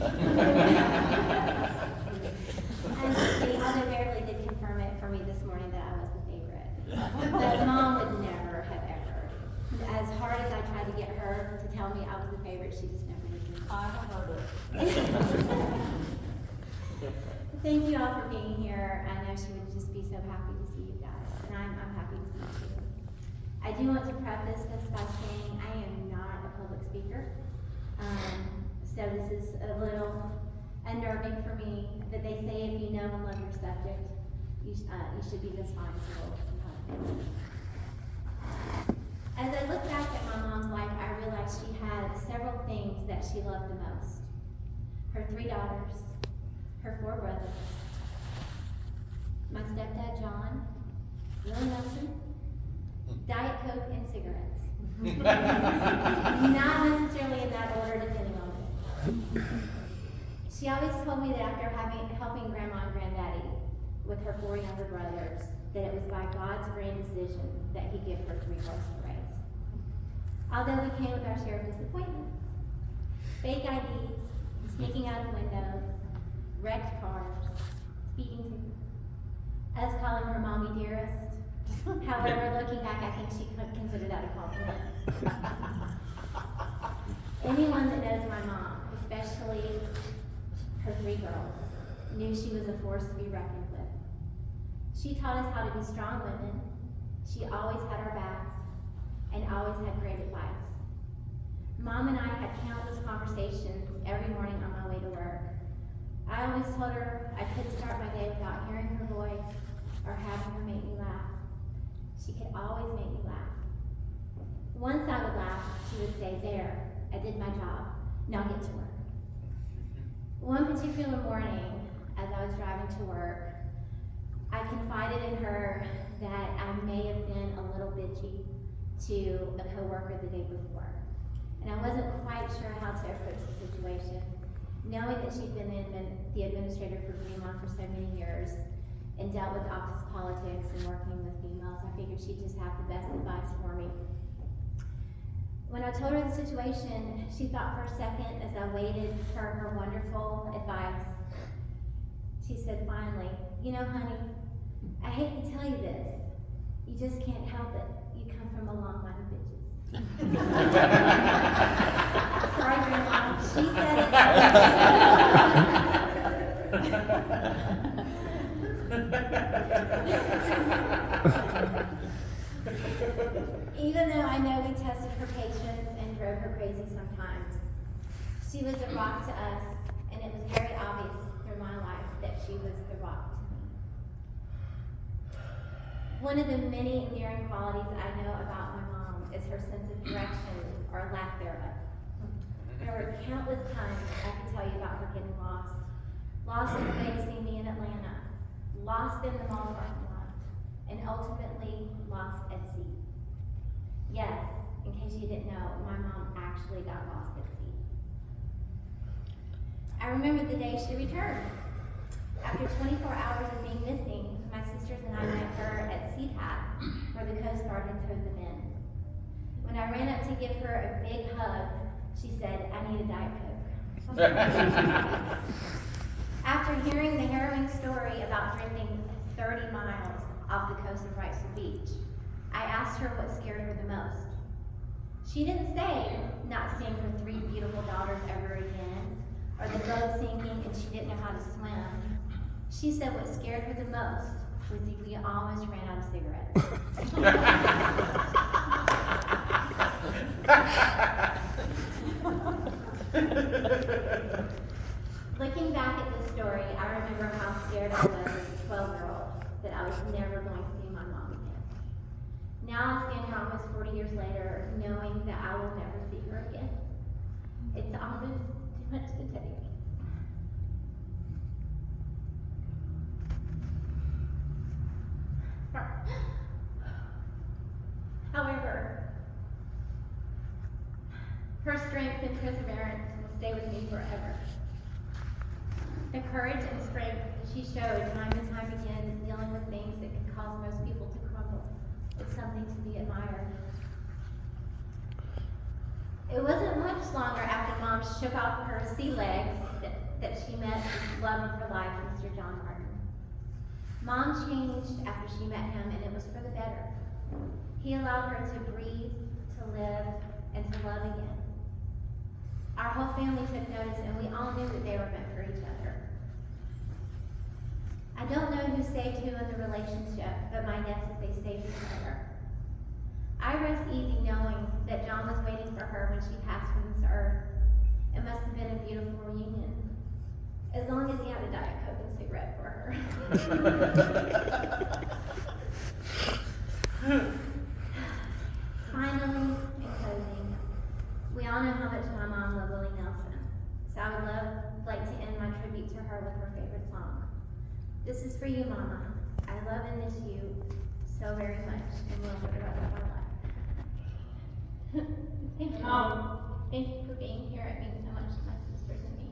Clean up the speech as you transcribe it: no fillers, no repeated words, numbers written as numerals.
And the other Beverly did confirm it for me this morning that I was the favorite. But Mom would never have ever. As hard as I tried to get her to tell me I was the favorite, she just never did. I have heard it. Thank you all for being here. I know she would just be so happy to see you guys, and I'm happy to see you too. I do want to preface this by saying I am not a public speaker. So this is a little unnerving for me, but they say if you know and love your subject, you should be responsible. As I look back at my mom's life, I realized she had several things that she loved the most. Her 3 daughters, her 4 brothers, my stepdad John, Willie Nelson, Diet Coke, and cigarettes. Not necessarily in that order, depending on it. She always told me that after helping Grandma and Granddaddy with her 4 younger brothers, that it was by God's grand decision that He gave her 3 girls to raise. Although we came with our share of disappointments, fake IDs, sneaking out of windows, wrecked cars, speeding tickets, us calling her Mommy Dearest. However, looking back, I think she could consider that a compliment. Anyone that knows my mom, especially her 3 girls, knew she was a force to be reckoned with. She taught us how to be strong women. She always had our backs and always had great advice. Mom and I had countless conversations every morning on my way to work. I always told her I couldn't start my day without hearing her voice or having her make me laugh. She could always make me laugh. Once I would laugh, she would say, "There, I did my job. Now get to work." One particular morning, as I was driving to work, I confided in her that I may have been a little bitchy to a coworker the day before. And I wasn't quite sure how to approach the situation. Knowing that she'd been the administrator for Greenlawn for so many years and dealt with office politics and working with females, I figured she'd just have the best advice for me. When I told her the situation, she thought for a second as I waited for her wonderful advice. She said finally, "You know, honey, I hate to tell you this. You just can't help it. You come from a long line of bitches." Sorry, Grandma. She said it. Even though I know we tested her patience and drove her crazy sometimes, she was a rock to us, and it was very obvious through my life that she was the rock to me. One of the many endearing qualities I know about my mom is her sense of direction or lack thereof. There were countless times I could tell you about her getting lost. Lost on the way to see me in Atlanta, lost in the mall parking lot, and ultimately lost at sea. Yes, in case you didn't know, my mom actually got lost at sea. I remember the day she returned. After 24 hours of being missing, my sisters and I met her at CTAP, where the Coast Guard had towed them in. When I ran up to give her a big hug, she said, "I need a Diet Coke." After hearing the harrowing story about drifting 30 miles off the coast of Wrightsville Beach, I asked her what scared her the most. She didn't say not seeing her 3 beautiful daughters ever again, or the boat sinking and she didn't know how to swim. She said what scared her the most was that we almost ran out of cigarettes. Looking back at this story, I remember how scared I was as a 12-year-old that I was never going to see my mom again. Now I stand here almost 40 years later, knowing that I will never see her again. It's almost too much to take. However, her strength and perseverance will stay with me forever. The courage and strength that she showed time and time again dealing with things that can cause most people to crumble is something to be admired. It wasn't much longer after Mom shook off her sea legs that she met the love of her life, Mr. John Martin. Mom changed after she met him, and it was for the better. He allowed her to breathe, to live, and to love again. Our whole family took notice, and we all knew that they were meant for each other. I don't know who saved who in the relationship, but my guess is they saved each other. I rest easy knowing that John was waiting for her when she passed from this earth. It must have been a beautiful reunion. As long as he had a Diet Coke and cigarette for her. Finally, in closing, we all know how much my mom loved Willie Nelson. So I would like to end my tribute to her with her favorite song. This is for you, Mama. I love and miss you so very much, and will for the rest of my life. Thank you, Mom. Thank you for being here. It means so much to my sisters and me.